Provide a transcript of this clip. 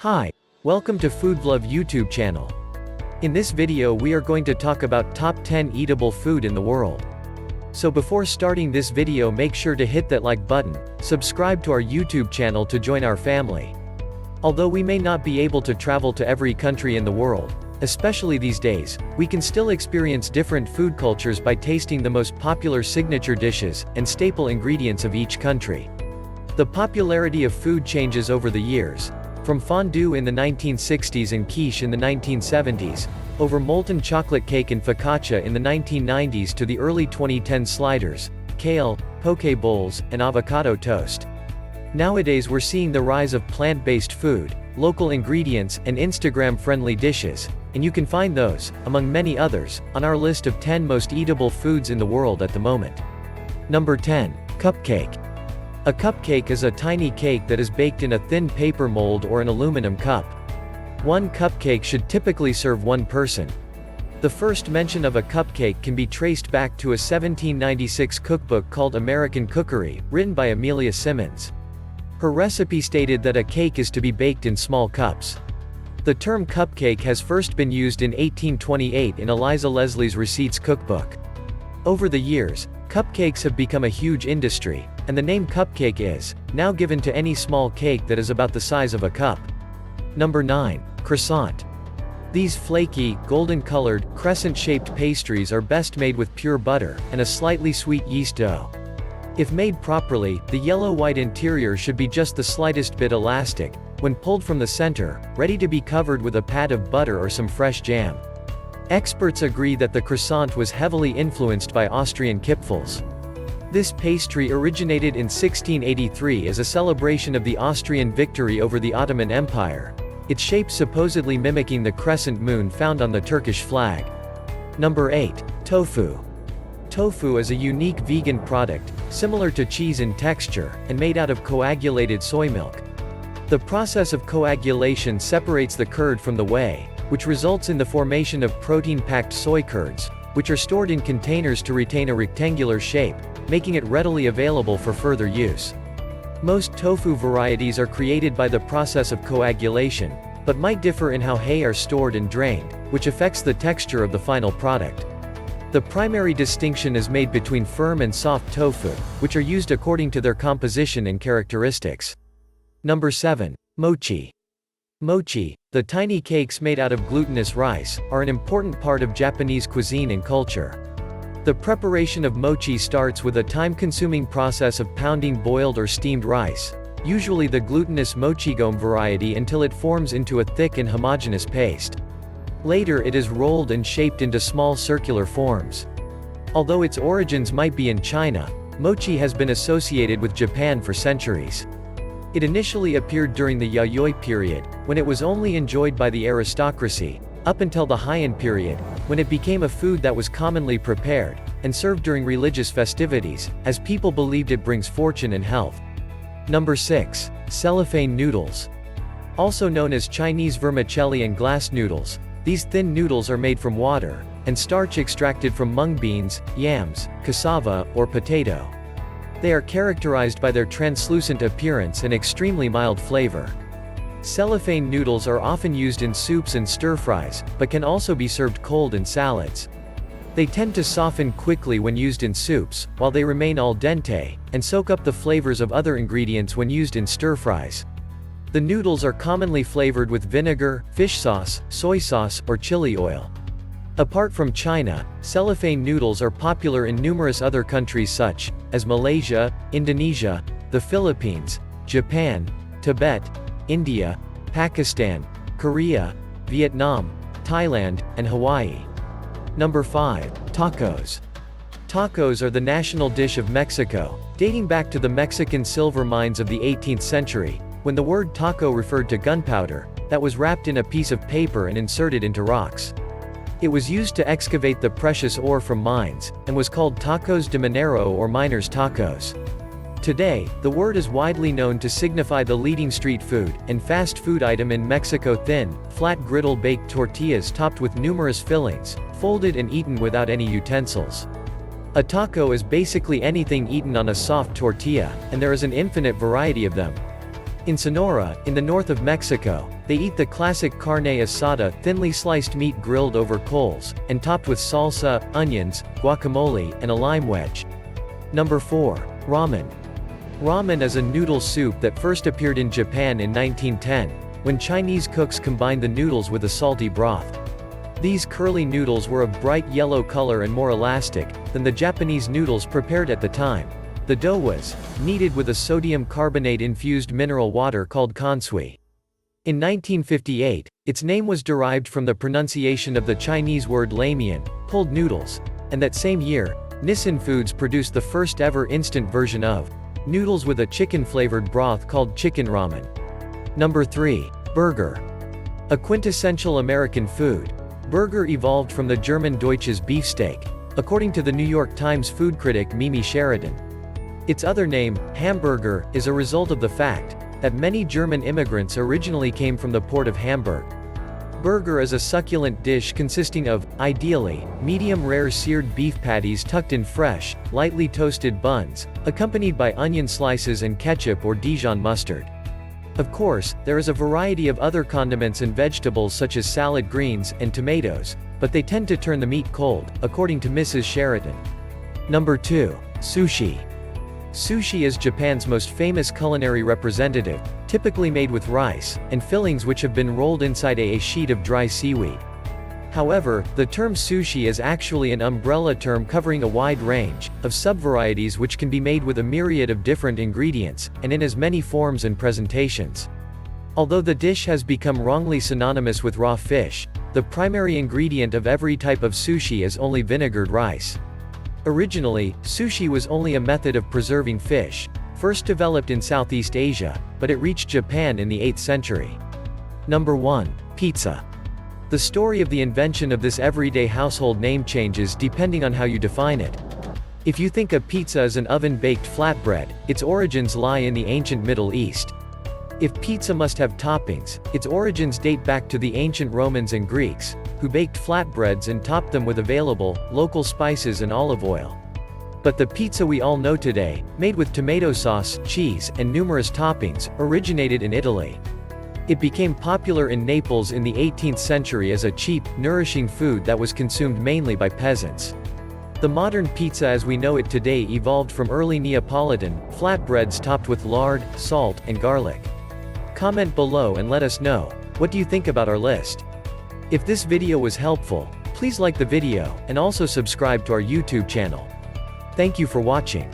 Hi, welcome to Foodvlog YouTube channel. In this video we are going to talk about top 10 eatable food in the world. So before starting this video, make sure to hit that like button, subscribe to our YouTube channel to join our family. Although we may not be able to travel to every country in the world, especially these days, we can still experience different food cultures by tasting the most popular signature dishes and staple ingredients of each country. The popularity of food changes over the years, from fondue in the 1960s and quiche in the 1970s, over molten chocolate cake and focaccia in the 1990s to the early 2010 sliders, kale, poke bowls, and avocado toast. Nowadays we're seeing the rise of plant-based food, local ingredients, and Instagram-friendly dishes, and you can find those, among many others, on our list of 10 most eatable foods in the world at the moment. Number 10. Cupcake. A cupcake is a tiny cake that is baked in a thin paper mold or an aluminum cup. One cupcake should typically serve one person. The first mention of a cupcake can be traced back to a 1796 cookbook called American Cookery, written by Amelia Simmons. Her recipe stated that a cake is to be baked in small cups. The term cupcake has first been used in 1828 in Eliza Leslie's Receipts cookbook. Over the years, cupcakes have become a huge industry, and the name cupcake is now given to any small cake that is about the size of a cup. Number 9. Croissant. These flaky, golden-colored, crescent-shaped pastries are best made with pure butter and a slightly sweet yeast dough. If made properly, the yellow-white interior should be just the slightest bit elastic, when pulled from the center, ready to be covered with a pat of butter or some fresh jam. Experts agree that the croissant was heavily influenced by Austrian Kipfels. This pastry originated in 1683 as a celebration of the Austrian victory over the Ottoman Empire, its shape supposedly mimicking the crescent moon found on the Turkish flag. Number 8. Tofu. Tofu is a unique vegan product, similar to cheese in texture, and made out of coagulated soy milk. The process of coagulation separates the curd from the whey, which results in the formation of protein-packed soy curds, which are stored in containers to retain a rectangular shape, making it readily available for further use. Most tofu varieties are created by the process of coagulation, but might differ in how hay are stored and drained, which affects the texture of the final product. The primary distinction is made between firm and soft tofu, which are used according to their composition and characteristics. Number 7. Mochi. Mochi, the tiny cakes made out of glutinous rice, are an important part of Japanese cuisine and culture. The preparation of mochi starts with a time-consuming process of pounding boiled or steamed rice, usually the glutinous mochigome variety, until it forms into a thick and homogeneous paste. Later it is rolled and shaped into small circular forms. Although its origins might be in China, mochi has been associated with Japan for centuries. It initially appeared during the Yayoi period, when it was only enjoyed by the aristocracy, up until the Heian period, when it became a food that was commonly prepared and served during religious festivities, as people believed it brings fortune and health. Number 6. Cellophane noodles. Also known as Chinese vermicelli and glass noodles, these thin noodles are made from water and starch extracted from mung beans, yams, cassava, or potato. They are characterized by their translucent appearance and extremely mild flavor. Cellophane noodles are often used in soups and stir-fries, but can also be served cold in salads. They tend to soften quickly when used in soups, while they remain al dente, and soak up the flavors of other ingredients when used in stir-fries. The noodles are commonly flavored with vinegar, fish sauce, soy sauce, or chili oil. Apart from China, cellophane noodles are popular in numerous other countries such as Malaysia, Indonesia, the Philippines, Japan, Tibet, India, Pakistan, Korea, Vietnam, Thailand, and Hawaii. Number 5. Tacos. Tacos are the national dish of Mexico, dating back to the Mexican silver mines of the 18th century, when the word taco referred to gunpowder that was wrapped in a piece of paper and inserted into rocks. It was used to excavate the precious ore from mines, and was called tacos de minero or miners' tacos. Today, the word is widely known to signify the leading street food and fast food item in Mexico: thin, flat griddle-baked tortillas topped with numerous fillings, folded and eaten without any utensils. A taco is basically anything eaten on a soft tortilla, and there is an infinite variety of them. In Sonora, in the north of Mexico, they eat the classic carne asada, thinly sliced meat grilled over coals, and topped with salsa, onions, guacamole, and a lime wedge. Number 4. Ramen. Ramen is a noodle soup that first appeared in Japan in 1910, when Chinese cooks combined the noodles with a salty broth. These curly noodles were of bright yellow color and more elastic than the Japanese noodles prepared at the time. The dough was kneaded with a sodium carbonate-infused mineral water called kansui. In 1958, its name was derived from the pronunciation of the Chinese word lamian, pulled noodles, and that same year, Nissin Foods produced the first ever instant version of noodles with a chicken-flavored broth called chicken ramen. Number 3. Burger. A quintessential American food, burger evolved from the German Deutsches beefsteak, according to the New York Times food critic Mimi Sheridan. Its other name, hamburger, is a result of the fact that many German immigrants originally came from the port of Hamburg. Burger is a succulent dish consisting of, ideally, medium-rare seared beef patties tucked in fresh, lightly toasted buns, accompanied by onion slices and ketchup or Dijon mustard. Of course, there is a variety of other condiments and vegetables such as salad greens and tomatoes, but they tend to turn the meat cold, according to Mrs. Sheridan. Number 2. Sushi. Sushi is Japan's most famous culinary representative, typically made with rice, and fillings which have been rolled inside a sheet of dry seaweed. However, the term sushi is actually an umbrella term covering a wide range of subvarieties which can be made with a myriad of different ingredients, and in as many forms and presentations. Although the dish has become wrongly synonymous with raw fish, the primary ingredient of every type of sushi is only vinegared rice. Originally, sushi was only a method of preserving fish, first developed in Southeast Asia, but it reached Japan in the 8th century. Number 1. Pizza. The story of the invention of this everyday household name changes depending on how you define it. If you think a pizza is an oven-baked flatbread, its origins lie in the ancient Middle East. If pizza must have toppings, its origins date back to the ancient Romans and Greeks, who baked flatbreads and topped them with available, local spices and olive oil. But the pizza we all know today, made with tomato sauce, cheese, and numerous toppings, originated in Italy. It became popular in Naples in the 18th century as a cheap, nourishing food that was consumed mainly by peasants. The modern pizza as we know it today evolved from early Neapolitan flatbreads topped with lard, salt, and garlic. Comment below and let us know, what do you think about our list? If this video was helpful, please like the video, and also subscribe to our YouTube channel. Thank you for watching.